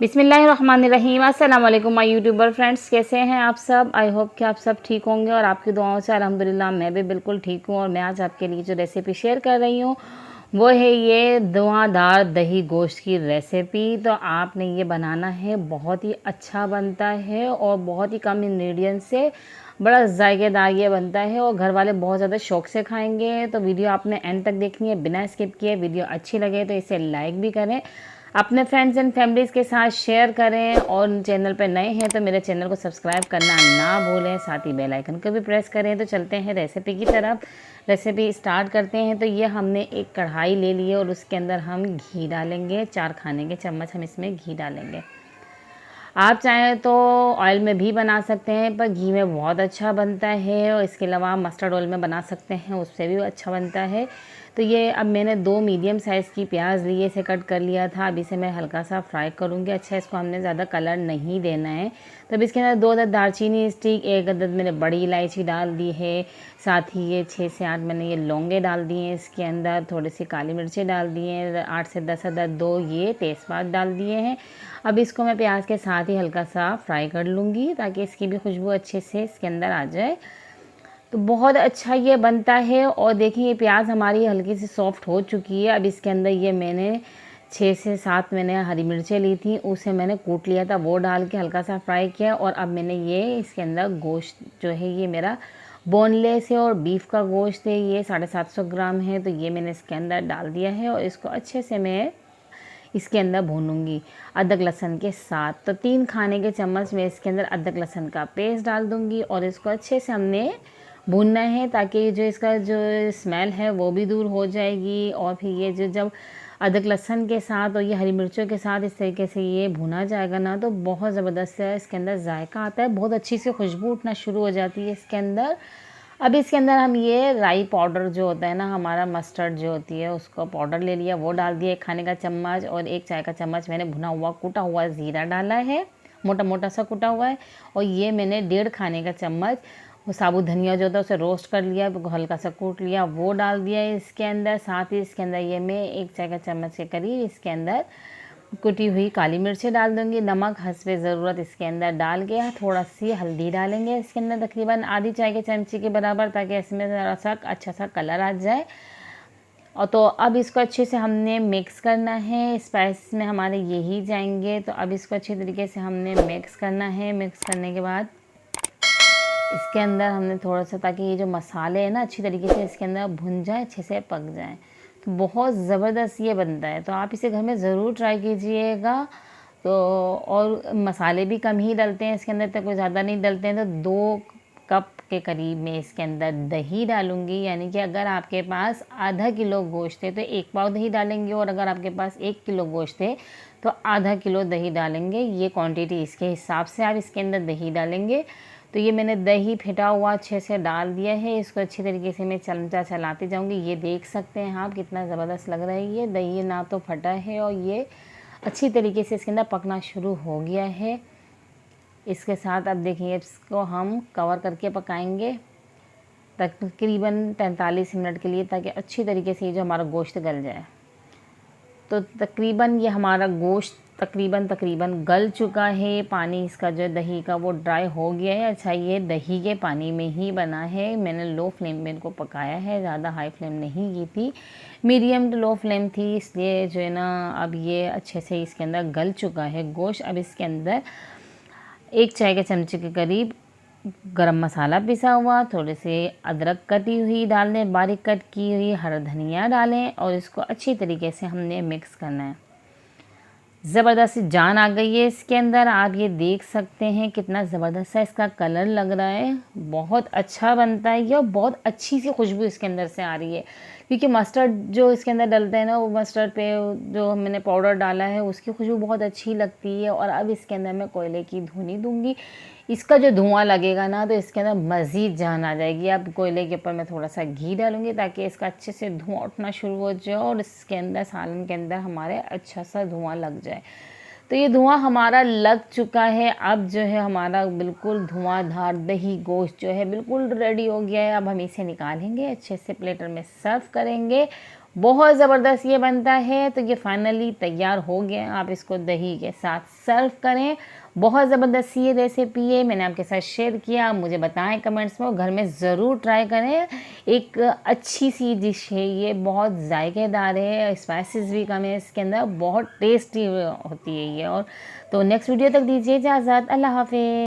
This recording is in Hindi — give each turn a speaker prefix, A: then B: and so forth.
A: बिस्मिल्लाहिर्रहमानिर्रहीम। अस्सलाम वालेकुम माय यूट्यूबर फ्रेंड्स, कैसे हैं आप सब। आई होप कि आप सब ठीक होंगे और आपकी दुआओं से अल्हम्दुलिल्लाह मैं भी बिल्कुल ठीक हूँ। और मैं आज आपके लिए जो रेसिपी शेयर कर रही हूँ वो है ये धुआंधार दही गोश्त की रेसिपी। तो आपने ये बनाना है, बहुत ही अच्छा बनता है और बहुत ही कम इंग्रेडिएंट से बड़ा जायकेदार ये बनता है और घर वाले बहुत ज़्यादा शौक से खाएंगे। तो वीडियो आपने एंड तक देखनी है बिना स्किप किए। वीडियो अच्छी लगे तो इसे लाइक भी करें, अपने फ्रेंड्स एंड फैमिलीज़ के साथ शेयर करें और चैनल पर नए हैं तो मेरे चैनल को सब्सक्राइब करना ना भूलें, साथ ही बेल आइकन को भी प्रेस करें। तो चलते हैं रेसिपी की तरफ। रेसिपी स्टार्ट करते हैं। तो ये हमने एक कढ़ाई ले ली है और उसके अंदर हम घी डालेंगे। 4 खाने के चम्मच हम इसमें घी डालेंगे। आप चाहें तो ऑयल में भी बना सकते हैं पर घी में बहुत अच्छा बनता है। और इसके अलावा आप मस्टर्ड ऑयल में बना सकते हैं, उससे भी अच्छा बनता है। तो ये अब मैंने 2 मीडियम साइज़ की प्याज ली है, इसे कट कर लिया था। अब इसे मैं हल्का सा फ्राई करूँगी। अच्छा, इसको हमने ज़्यादा कलर नहीं देना है। तो अब इसके अंदर 2 अदद दालचीनी स्टिक, 1 अदद मैंने बड़ी इलायची डाल दी है। साथ ही ये 6 से 8 मैंने ये लौंगे डाल दिए हैं। इसके अंदर थोड़ी सी काली मिर्चें डाल दी हैं। 8 से 10 अदद 2 ये तेज़पात डाल दिए हैं। अब इसको मैं प्याज के साथ ही हल्का सा फ्राई कर लूँगी ताकि इसकी भी खुशबू अच्छे से इसके अंदर आ जाए। तो बहुत अच्छा ये बनता है। और देखिए ये प्याज हमारी हल्की सी सॉफ्ट हो चुकी है। अब इसके अंदर ये मैंने 6 से 7 मैंने हरी मिर्चें ली थी, उसे मैंने कूट लिया था, वो डाल के हल्का सा फ्राई किया। और अब मैंने ये इसके अंदर गोश्त जो है ये मेरा बोनलेस है और बीफ का गोश्त है, ये 750 ग्राम है। तो ये मैंने इसके अंदर डाल दिया है और इसको अच्छे से मैं इसके अंदर भूनूंगी अदरक लहसुन के साथ। तो 3 खाने के चम्मच में इसके अंदर अदरक लहसुन का पेस्ट डाल दूंगी और इसको अच्छे से हमने भूनना है ताकि जो इसका जो स्मेल है वो भी दूर हो जाएगी। और फिर ये जो जब अदरक लहसुन के साथ और ये हरी मिर्चों के साथ इस तरीके से ये भुना जाएगा ना तो बहुत ज़बरदस्त है, इसके अंदर जायका आता है, बहुत अच्छी सी खुशबू उठना शुरू हो जाती है इसके अंदर। अब इसके अंदर हम ये राई पाउडर जो होता है ना, हमारा मस्टर्ड जो होती है उसको पाउडर ले लिया, वो डाल दिया 1 खाने का चम्मच। और 1 चाय का चम्मच मैंने भुना हुआ कूटा हुआ ज़ीरा डाला है, मोटा मोटा सा कूटा हुआ है। और ये मैंने 1.5 खाने का चम्मच वो साबुत धनिया जो होता है उसे रोस्ट कर लिया, हल्का सा कूट लिया, वो डाल दिया इसके अंदर। साथ ही इसके अंदर ये मैं 1 चाय का चम्मच के करीब इसके अंदर कुटी हुई काली मिर्चें डाल दूंगी। नमक हस्बे ज़रूरत इसके अंदर डाल के थोड़ा सी हल्दी डालेंगे इसके अंदर, तकरीबन आधी चाय के चमचे के बराबर, ताकि इसमें ज़रा सा अच्छा सा कलर आ जाए। और तो अब इसको अच्छे से हमने मिक्स करना है। स्पाइस में हमारे यही जाएंगे। तो अब इसको अच्छे तरीके से हमने मिक्स करना है। मिक्स करने के बाद इसके अंदर हमने थोड़ा सा, ताकि ये जो मसाले हैं ना अच्छी तरीके से इसके अंदर भुन जाए, अच्छे से पक जाए। तो बहुत ज़बरदस्त ये बनता है, तो आप इसे घर में ज़रूर ट्राई कीजिएगा। तो और मसाले भी कम ही डलते हैं इसके अंदर, तो कोई ज़्यादा नहीं डलते हैं। तो 2 कप के करीब में इसके अंदर दही डालूंगी, यानी कि अगर आपके पास आधा किलो गोश्त है तो 1 पाव दही डालेंगे, और अगर आपके पास 1 किलो गोश्त है तो आधा किलो दही डालेंगे। ये क्वांटिटी इसके हिसाब से आप इसके अंदर दही डालेंगे। तो ये मैंने दही फेंटा हुआ अच्छे से डाल दिया है। इसको अच्छी तरीके से मैं चमचा चलाती जाऊंगी। ये देख सकते हैं आप कितना ज़बरदस्त लग रहा है ये दही, ना तो फटा है और ये अच्छी तरीके से इसके अंदर पकना शुरू हो गया है। इसके साथ अब देखिए इसको हम कवर करके पकाएंगे तकरीबन 45 मिनट के लिए, ताकि अच्छी तरीके से ये जो हमारा गोश्त गल जाए। तो तकरीबन ये हमारा गोश्त तकरीबन गल चुका है। पानी इसका जो दही का वो ड्राई हो गया है। अच्छा, ये दही के पानी में ही बना है। मैंने लो फ्लेम में इनको पकाया है, ज़्यादा हाई फ्लेम नहीं की थी, मीडियम टू लो फ्लेम थी, इसलिए जो है ना अब ये अच्छे से इसके अंदर गल चुका है गोश्त। अब इसके अंदर 1 चाय के चमचे के करीब गरम मसाला पिसा हुआ, थोड़े से अदरक कटी हुई डाल दें, बारीक कट की हुई हरा धनिया डालें और इसको अच्छी तरीके से हमने मिक्स करना है। ज़बरदस्त जान आ गई है इसके अंदर, आप ये देख सकते हैं कितना ज़बरदस्त सा इसका कलर लग रहा है। बहुत अच्छा बनता है ये और बहुत अच्छी सी खुशबू इसके अंदर से आ रही है, क्योंकि मस्टर्ड जो इसके अंदर डलते हैं ना, वो मस्टर्ड पे जो मैंने पाउडर डाला है उसकी खुशबू बहुत अच्छी लगती है। और अब इसके अंदर मैं कोयले की धुनी दूंगी। इसका जो धुआं लगेगा ना तो इसके अंदर मज़ीद जान आ जाएगी। अब कोयले के ऊपर मैं थोड़ा सा घी डालूंगी ताकि इसका अच्छे से धुआं उठना शुरू हो जाए और इसके अंदर सालन के अंदर हमारे अच्छा सा धुआं लग जाए। तो ये धुआं हमारा लग चुका है। अब जो है हमारा बिल्कुल धुआंधार दही गोश्त जो है बिल्कुल रेडी हो गया है। अब हम इसे निकालेंगे, अच्छे से प्लेटर में सर्व करेंगे बहुत ज़बरदस्त ये बनता है। तो ये फाइनली तैयार हो गया, आप इसको दही के साथ सर्व करें। बहुत ज़बरदस्त ये रेसिपी है, मैंने आपके साथ शेयर किया। मुझे बताएं कमेंट्स में, घर में ज़रूर ट्राई करें। एक अच्छी सी डिश है ये, बहुत जायकेदार है, स्पाइसेस भी कम है इसके अंदर, बहुत टेस्टी होती है ये। और तो नेक्स्ट वीडियो तक दीजिए इजाज़त, अल्लाह हाफिज़।